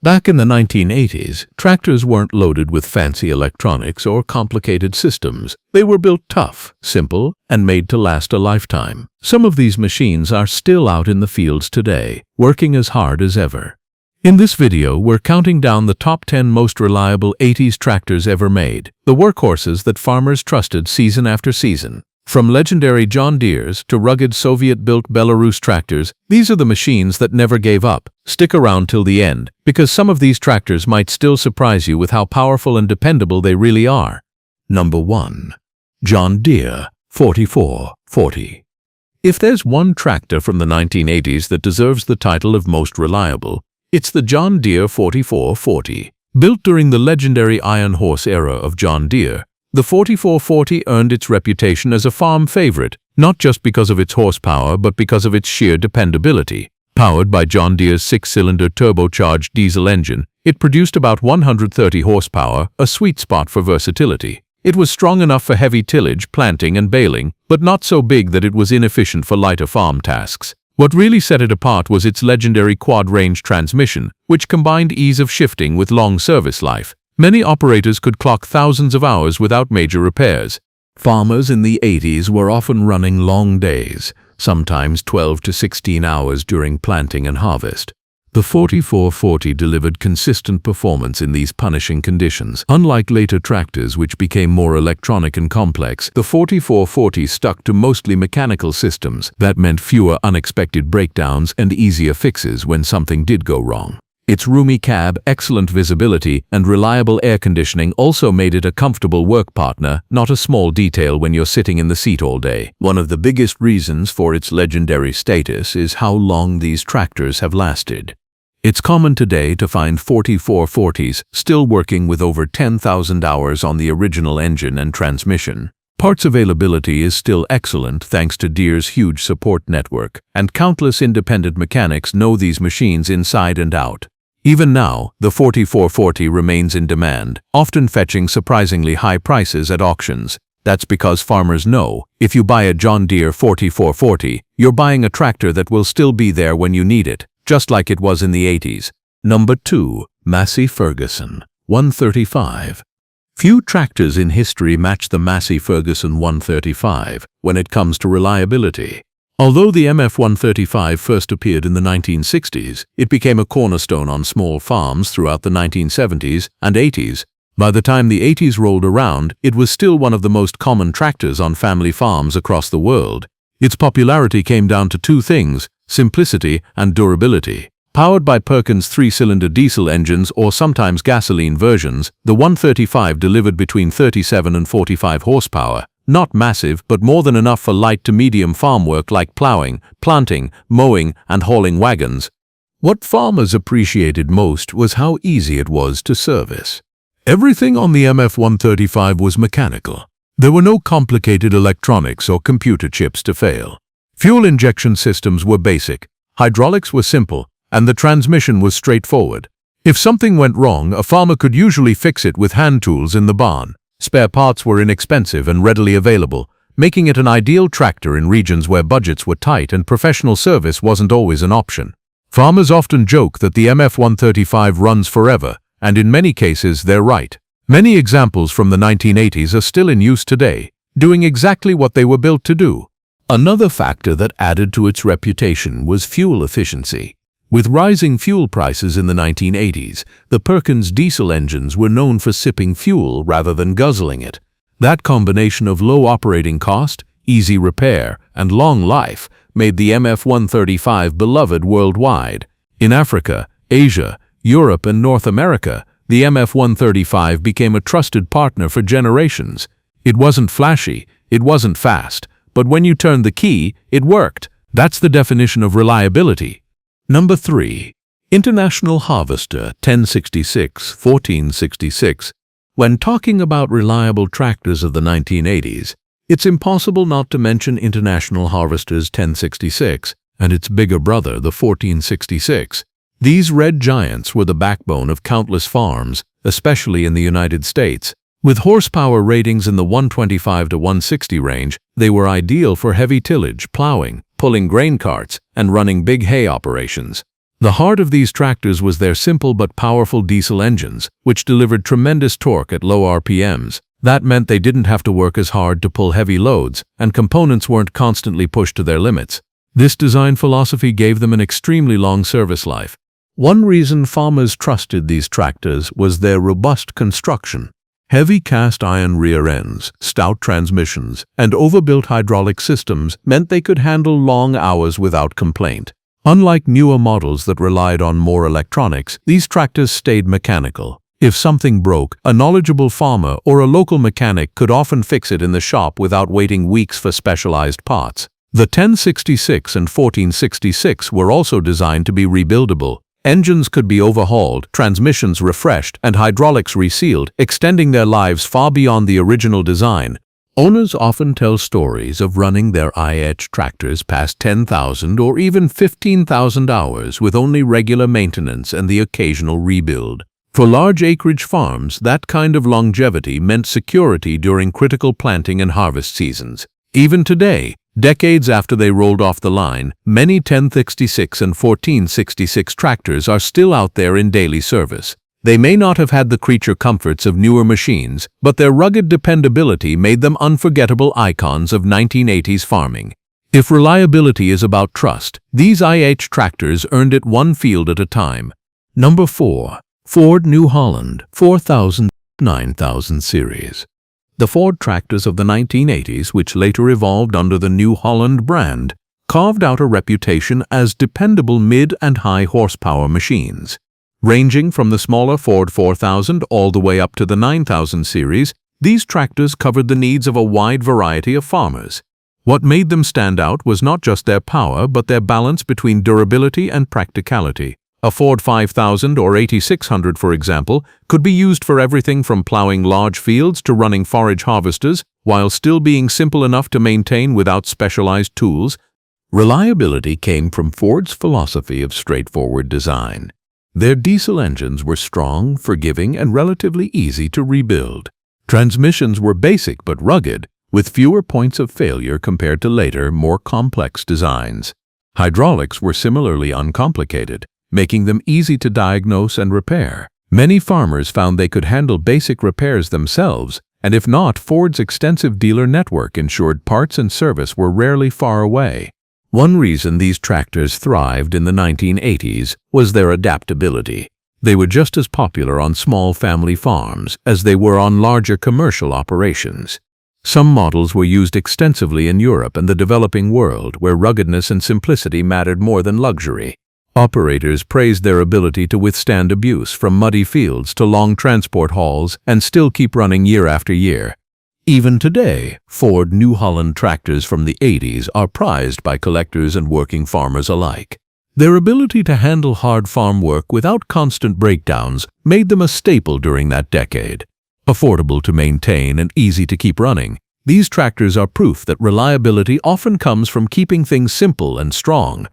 Back in the 1980s, tractors weren't loaded with fancy electronics or complicated systems. They were built tough, simple, and made to last a lifetime. Some of these machines are still out in the fields today, working as hard as ever. In this video, we're counting down the top 10 most reliable 80s tractors ever made, the workhorses that farmers trusted season after season. From legendary John Deeres to rugged Soviet-built Belarus tractors, these are the machines that never gave up. Stick around till the end, because some of these tractors might still surprise you with how powerful and dependable they really are. Number 1. John Deere 4440. If there's one tractor from the 1980s that deserves the title of most reliable, it's the John Deere 4440. Built during the legendary Iron Horse era of John Deere, the 4440 earned its reputation as a farm favorite, not just because of its horsepower but because of its sheer dependability. Powered by John Deere's 6-cylinder turbocharged diesel engine, it produced about 130 horsepower, a sweet spot for versatility. It was strong enough for heavy tillage, planting, and baling, but not so big that it was inefficient for lighter farm tasks. What really set it apart was its legendary quad-range transmission, which combined ease of shifting with long service life. Many operators could clock thousands of hours without major repairs. Farmers in the 80s were often running long days, sometimes 12 to 16 hours during planting and harvest. The 4440 delivered consistent performance in these punishing conditions. Unlike later tractors, which became more electronic and complex, the 4440 stuck to mostly mechanical systems. That meant fewer unexpected breakdowns and easier fixes when something did go wrong. Its roomy cab, excellent visibility, and reliable air conditioning also made it a comfortable work partner, not a small detail when you're sitting in the seat all day. One of the biggest reasons for its legendary status is how long these tractors have lasted. It's common today to find 4440s still working with over 10,000 hours on the original engine and transmission. Parts availability is still excellent thanks to Deere's huge support network, and countless independent mechanics know these machines inside and out. Even now, the 4440 remains in demand, often fetching surprisingly high prices at auctions. That's because farmers know, if you buy a John Deere 4440, you're buying a tractor that will still be there when you need it, just like it was in the 80s. Number 2. Massey Ferguson 135. Few tractors in history match the Massey Ferguson 135 when it comes to reliability. Although the MF 135 first appeared in the 1960s, it became a cornerstone on small farms throughout the 1970s and 80s. By the time the 80s rolled around, it was still one of the most common tractors on family farms across the world. Its popularity came down to two things: simplicity and durability. Powered by Perkins 3-cylinder diesel engines or sometimes gasoline versions, the 135 delivered between 37 and 45 horsepower. Not massive, but more than enough for light to medium farm work like plowing, planting, mowing, and hauling wagons. What farmers appreciated most was how easy it was to service. Everything on the MF 135 was mechanical. There were no complicated electronics or computer chips to fail. Fuel injection systems were basic, hydraulics were simple, and the transmission was straightforward. If something went wrong, a farmer could usually fix it with hand tools in the barn. Spare parts were inexpensive and readily available, making it an ideal tractor in regions where budgets were tight and professional service wasn't always an option. Farmers often joke that the MF 135 runs forever, and in many cases they're right. Many examples from the 1980s are still in use today, doing exactly what they were built to do. Another factor that added to its reputation was fuel efficiency. With rising fuel prices in the 1980s, the Perkins diesel engines were known for sipping fuel rather than guzzling it. That combination of low operating cost, easy repair, and long life made the MF 135 beloved worldwide. In Africa, Asia, Europe, and North America, the MF 135 became a trusted partner for generations. It wasn't flashy, it wasn't fast, but when you turned the key, it worked. That's the definition of reliability. Number 3. International Harvester 1066-1466. When talking about reliable tractors of the 1980s, it's impossible not to mention International Harvester's 1066 and its bigger brother, the 1466. These red giants were the backbone of countless farms, especially in the United States. With horsepower ratings in the 125 to 160 range, they were ideal for heavy tillage, plowing, pulling grain carts, and running big hay operations. The heart of these tractors was their simple but powerful diesel engines, which delivered tremendous torque at low RPMs. That meant they didn't have to work as hard to pull heavy loads, and components weren't constantly pushed to their limits. This design philosophy gave them an extremely long service life. One reason farmers trusted these tractors was their robust construction. Heavy cast iron rear ends, stout transmissions, and overbuilt hydraulic systems meant they could handle long hours without complaint. Unlike newer models that relied on more electronics, these tractors stayed mechanical. If something broke, a knowledgeable farmer or a local mechanic could often fix it in the shop without waiting weeks for specialized parts. The 1066 and 1466 were also designed to be rebuildable. Engines could be overhauled, transmissions refreshed, and hydraulics resealed, extending their lives far beyond the original design. Owners often tell stories of running their IH tractors past 10,000 or even 15,000 hours with only regular maintenance and the occasional rebuild. For large acreage farms, that kind of longevity meant security during critical planting and harvest seasons. Even today, decades after they rolled off the line, many 1066 and 1466 tractors are still out there in daily service. They may not have had the creature comforts of newer machines, but their rugged dependability made them unforgettable icons of 1980s farming. If reliability is about trust, these IH tractors earned it one field at a time. Number 4. Ford New Holland 4000-9000 series. The Ford tractors of the 1980s, which later evolved under the New Holland brand, carved out a reputation as dependable mid- and high-horsepower machines. Ranging from the smaller Ford 4000 all the way up to the 9000 series, these tractors covered the needs of a wide variety of farmers. What made them stand out was not just their power, but their balance between durability and practicality. A Ford 5000 or 8600, for example, could be used for everything from plowing large fields to running forage harvesters, while still being simple enough to maintain without specialized tools. Reliability came from Ford's philosophy of straightforward design. Their diesel engines were strong, forgiving, and relatively easy to rebuild. Transmissions were basic but rugged, with fewer points of failure compared to later, more complex designs. Hydraulics were similarly uncomplicated, making them easy to diagnose and repair. Many farmers found they could handle basic repairs themselves, and if not, Ford's extensive dealer network ensured parts and service were rarely far away. One reason these tractors thrived in the 1980s was their adaptability. They were just as popular on small family farms as they were on larger commercial operations. Some models were used extensively in Europe and the developing world, where ruggedness and simplicity mattered more than luxury. Operators praised their ability to withstand abuse from muddy fields to long transport hauls and still keep running year after year. Even today, Ford New Holland tractors from the 80s are prized by collectors and working farmers alike. Their ability to handle hard farm work without constant breakdowns made them a staple during that decade. Affordable to maintain and easy to keep running, these tractors are proof that reliability often comes from keeping things simple and strong.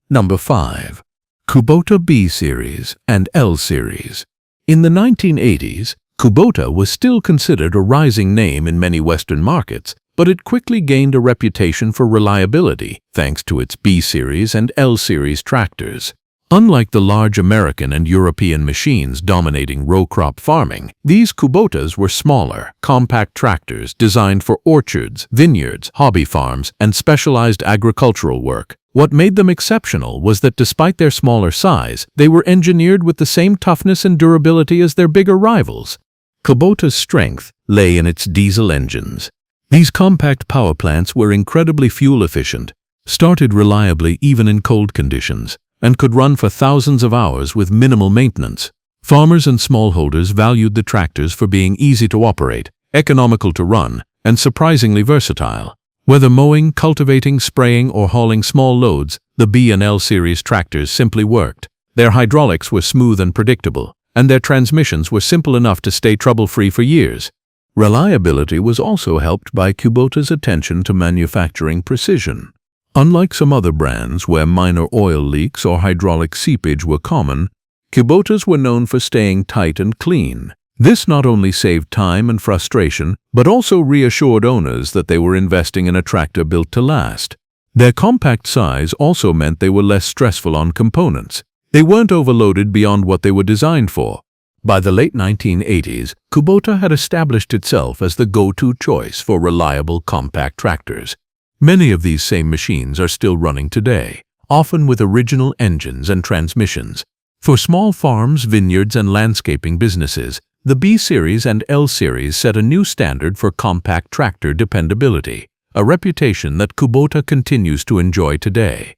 Number 5. Kubota B Series and L Series. In the 1980s, Kubota was still considered a rising name in many Western markets, but it quickly gained a reputation for reliability thanks to its B Series and L Series tractors. Unlike the large American and European machines dominating row crop farming, these Kubotas were smaller, compact tractors designed for orchards, vineyards, hobby farms, and specialized agricultural work. What made them exceptional was that despite their smaller size, they were engineered with the same toughness and durability as their bigger rivals. Kubota's strength lay in its diesel engines. These compact power plants were incredibly fuel efficient, started reliably even in cold conditions, and could run for thousands of hours with minimal maintenance. Farmers and smallholders valued the tractors for being easy to operate, economical to run, and surprisingly versatile. Whether mowing, cultivating, spraying, or hauling small loads, the B and L Series tractors simply worked. Their hydraulics were smooth and predictable, and their transmissions were simple enough to stay trouble-free for years. Reliability was also helped by Kubota's attention to manufacturing precision. Unlike some other brands where minor oil leaks or hydraulic seepage were common, Kubotas were known for staying tight and clean. This not only saved time and frustration, but also reassured owners that they were investing in a tractor built to last. Their compact size also meant they were less stressful on components. They weren't overloaded beyond what they were designed for. By the late 1980s, Kubota had established itself as the go-to choice for reliable compact tractors. Many of these same machines are still running today, often with original engines and transmissions. For small farms, vineyards, and landscaping businesses, the B-Series and L-Series set a new standard for compact tractor dependability, a reputation that Kubota continues to enjoy today.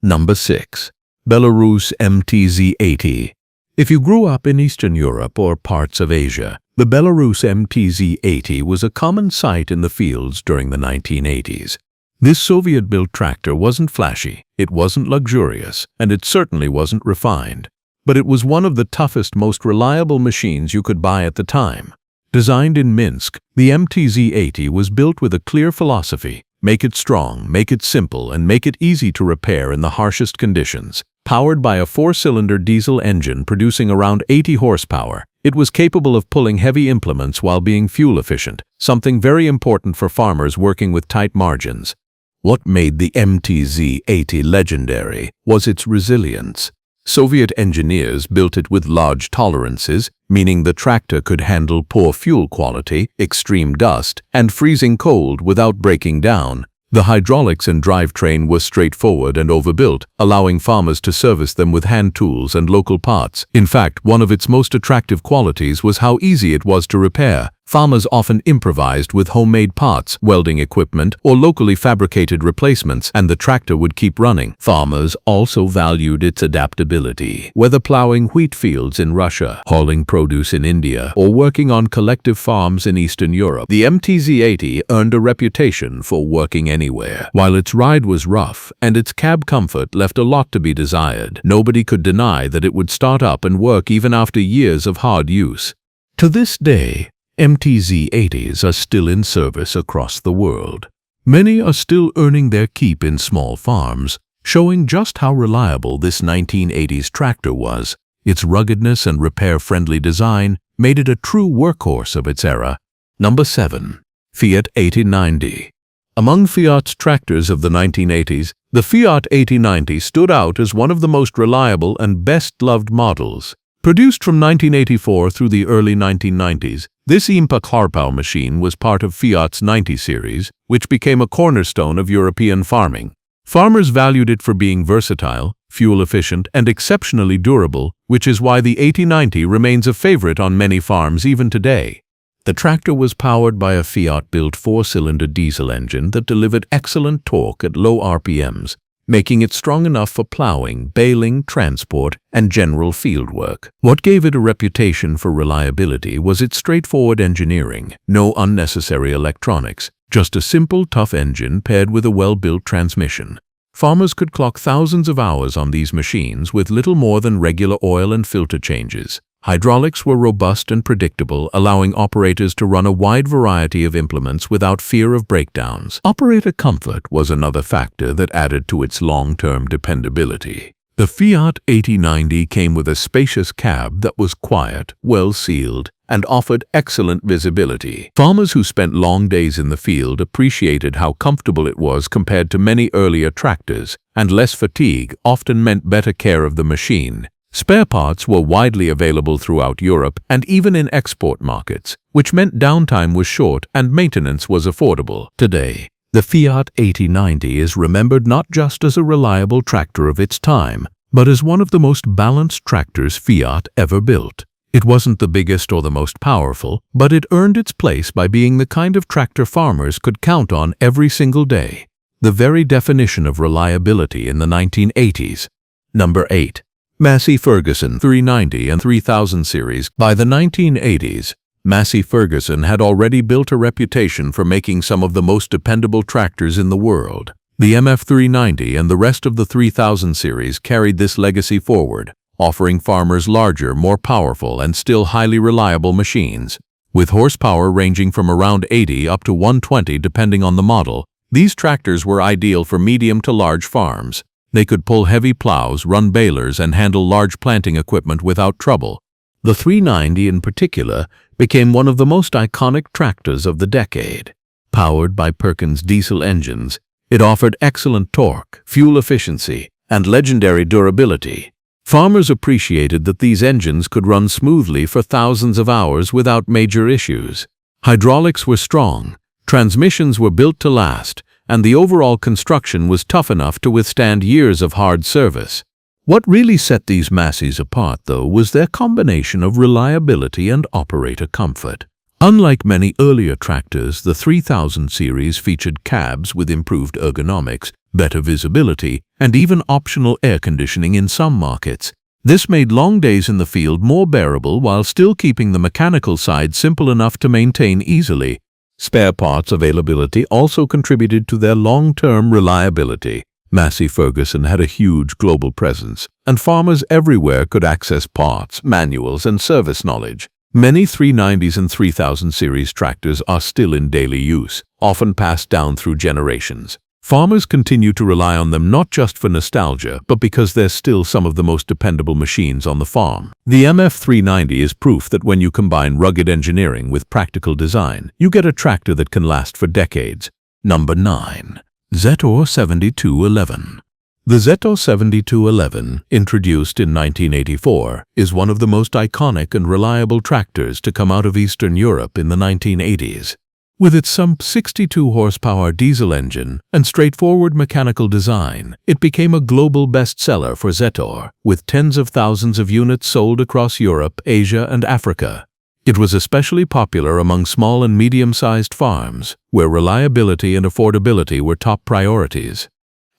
Number 6. Belarus MTZ-80. If you grew up in Eastern Europe or parts of Asia, the Belarus MTZ-80 was a common sight in the fields during the 1980s. This Soviet-built tractor wasn't flashy, it wasn't luxurious, and it certainly wasn't refined. But it was one of the toughest, most reliable machines you could buy at the time. Designed in Minsk, the MTZ-80 was built with a clear philosophy: make it strong, make it simple, and make it easy to repair in the harshest conditions. Powered by a 4-cylinder diesel engine producing around 80 horsepower, it was capable of pulling heavy implements while being fuel efficient, something very important for farmers working with tight margins. What made the MTZ-80 legendary was its resilience. Soviet engineers built it with large tolerances, meaning the tractor could handle poor fuel quality, extreme dust, and freezing cold without breaking down. The hydraulics and drivetrain were straightforward and overbuilt, allowing farmers to service them with hand tools and local parts. In fact, one of its most attractive qualities was how easy it was to repair. Farmers often improvised with homemade parts, welding equipment, or locally fabricated replacements, and the tractor would keep running. Farmers also valued its adaptability. Whether plowing wheat fields in Russia, hauling produce in India, or working on collective farms in Eastern Europe, the MTZ-80 earned a reputation for working anywhere. While its ride was rough and its cab comfort left a lot to be desired, nobody could deny that it would start up and work even after years of hard use. To this day, MTZ-80s are still in service across the world. Many are still earning their keep in small farms, showing just how reliable this 1980s tractor was. Its ruggedness and repair-friendly design made it a true workhorse of its era. Number 7. Fiat 8090. Among Fiat's tractors of the 1980s, the Fiat 8090 stood out as one of the most reliable and best-loved models. Produced from 1984 through the early 1990s, this impact horsepower machine was part of Fiat's 90 series, which became a cornerstone of European farming. Farmers valued it for being versatile, fuel-efficient, and exceptionally durable, which is why the 8090 remains a favorite on many farms even today. The tractor was powered by a Fiat-built 4-cylinder diesel engine that delivered excellent torque at low RPMs, making it strong enough for plowing, baling, transport, and general field work. What gave it a reputation for reliability was its straightforward engineering. No unnecessary electronics, just a simple, tough engine paired with a well-built transmission. Farmers could clock thousands of hours on these machines with little more than regular oil and filter changes. Hydraulics were robust and predictable, allowing operators to run a wide variety of implements without fear of breakdowns. Operator comfort was another factor that added to its long-term dependability. The Fiat 8090 came with a spacious cab that was quiet, well-sealed, and offered excellent visibility. Farmers who spent long days in the field appreciated how comfortable it was compared to many earlier tractors, and less fatigue often meant better care of the machine. Spare parts were widely available throughout Europe and even in export markets, which meant downtime was short and maintenance was affordable. Today, the Fiat 8090 is remembered not just as a reliable tractor of its time, but as one of the most balanced tractors Fiat ever built. It wasn't the biggest or the most powerful, but it earned its place by being the kind of tractor farmers could count on every single day. The very definition of reliability in the 1980s. Number 8. Massey Ferguson 390 and 3000 series. By the 1980s, Massey Ferguson had already built a reputation for making some of the most dependable tractors in the world. The MF 390 and the rest of the 3000 series carried this legacy forward, offering farmers larger, more powerful, and still highly reliable machines. With horsepower ranging from around 80 up to 120 depending on the model, these tractors were ideal for medium to large farms. They could pull heavy plows, run balers, and handle large planting equipment without trouble. The 390 in particular became one of the most iconic tractors of the decade. Powered by Perkins diesel engines, it offered excellent torque, fuel efficiency, and legendary durability. Farmers appreciated that these engines could run smoothly for thousands of hours without major issues. Hydraulics were strong, transmissions were built to last, and the overall construction was tough enough to withstand years of hard service. What really set these masses apart, though, was their combination of reliability and operator comfort. Unlike many earlier tractors, the 3000 series featured cabs with improved ergonomics, better visibility, and even optional air conditioning in some markets. This made long days in the field more bearable while still keeping the mechanical side simple enough to maintain easily. Spare parts availability also contributed to their long-term reliability. Massey Ferguson had a huge global presence, and farmers everywhere could access parts, manuals, and service knowledge. Many 390s and 3000 series tractors are still in daily use, often passed down through generations. Farmers continue to rely on them not just for nostalgia, but because they're still some of the most dependable machines on the farm. The MF390 is proof that when you combine rugged engineering with practical design, you get a tractor that can last for decades. Number 9. Zetor 7211. The Zetor 7211, introduced in 1984, is one of the most iconic and reliable tractors to come out of Eastern Europe in the 1980s. With its some 62 horsepower diesel engine and straightforward mechanical design, it became a global bestseller for Zetor, with tens of thousands of units sold across Europe, Asia, and Africa. It was especially popular among small and medium-sized farms, where reliability and affordability were top priorities.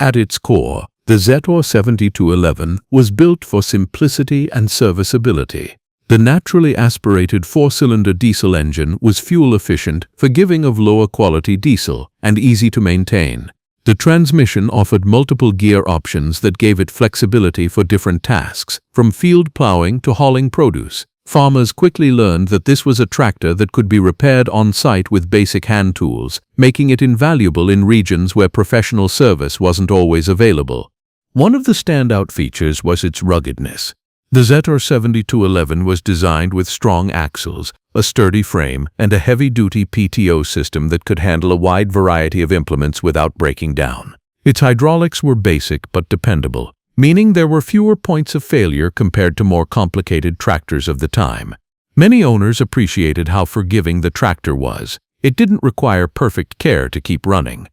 At its core, the Zetor 7211 was built for simplicity and serviceability. The naturally aspirated four-cylinder diesel engine was fuel-efficient, forgiving of lower-quality diesel, and easy to maintain. The transmission offered multiple gear options that gave it flexibility for different tasks, from field plowing to hauling produce. Farmers quickly learned that this was a tractor that could be repaired on-site with basic hand tools, making it invaluable in regions where professional service wasn't always available. One of the standout features was its ruggedness. The Zetor 7211 was designed with strong axles, a sturdy frame, and a heavy-duty PTO system that could handle a wide variety of implements without breaking down. Its hydraulics were basic but dependable, meaning there were fewer points of failure compared to more complicated tractors of the time. Many owners appreciated how forgiving the tractor was. It didn't require perfect care to keep running.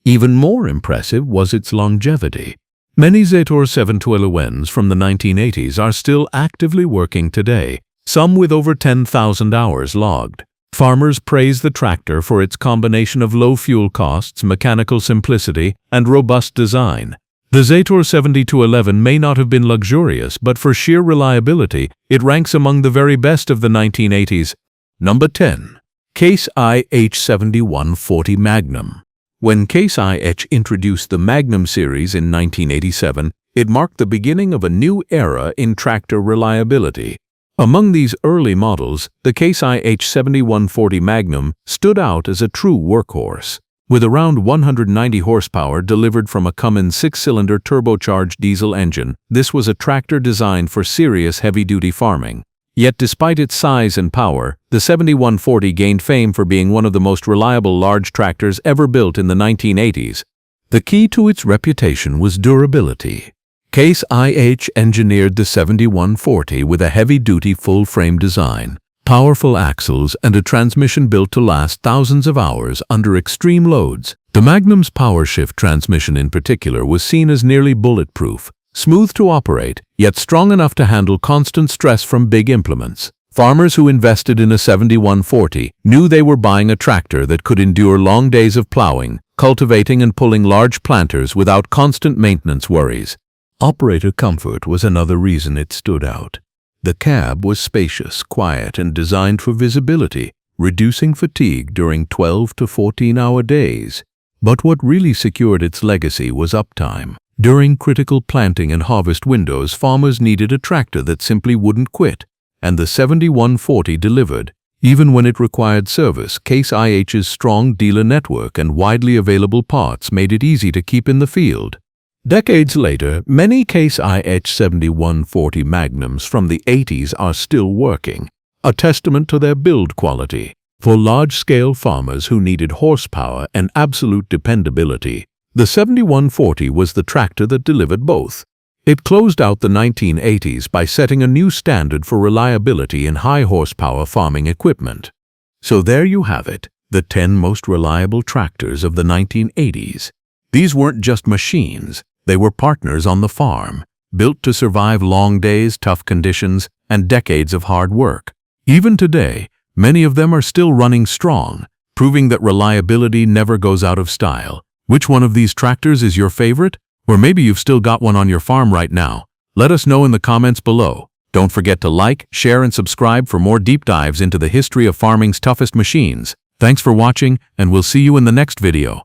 Even more impressive was its longevity. Many Zetor 7211s from the 1980s are still actively working today, some with over 10,000 hours logged. Farmers praise the tractor for its combination of low fuel costs, mechanical simplicity, and robust design. The Zetor 7211 may not have been luxurious, but for sheer reliability, it ranks among the very best of the 1980s. Number 10. Case IH 7140 Magnum. When Case IH introduced the Magnum series in 1987, it marked the beginning of a new era in tractor reliability. Among these early models, the Case IH 7140 Magnum stood out as a true workhorse. With around 190 horsepower delivered from a Cummins 6-cylinder turbocharged diesel engine, this was a tractor designed for serious heavy-duty farming. Yet despite its size and power, the 7140 gained fame for being one of the most reliable large tractors ever built in the 1980s. The key to its reputation was durability. Case IH engineered the 7140 with a heavy-duty full-frame design, powerful axles, and a transmission built to last thousands of hours under extreme loads. The Magnum's power shift transmission in particular was seen as nearly bulletproof, smooth to operate, yet strong enough to handle constant stress from big implements. Farmers who invested in a 7140 knew they were buying a tractor that could endure long days of plowing, cultivating, and pulling large planters without constant maintenance worries. Operator comfort was another reason it stood out. The cab was spacious, quiet, and designed for visibility, reducing fatigue during 12 to 14-hour days. But what really secured its legacy was uptime. During critical planting and harvest windows, farmers needed a tractor that simply wouldn't quit, and the 7140 delivered. Even when it required service, Case IH's strong dealer network and widely available parts made it easy to keep in the field. Decades later, many Case IH 7140 Magnums from the 80s are still working, a testament to their build quality. For large-scale farmers who needed horsepower and absolute dependability, the 7140 was the tractor that delivered both. It closed out the 1980s by setting a new standard for reliability in high-horsepower farming equipment. So there you have it, the 10 most reliable tractors of the 1980s. These weren't just machines, they were partners on the farm, built to survive long days, tough conditions, and decades of hard work. Even today, many of them are still running strong, proving that reliability never goes out of style. Which one of these tractors is your favorite? Or maybe you've still got one on your farm right now. Let us know in the comments below. Don't forget to like, share, and subscribe for more deep dives into the history of farming's toughest machines. Thanks for watching, and we'll see you in the next video.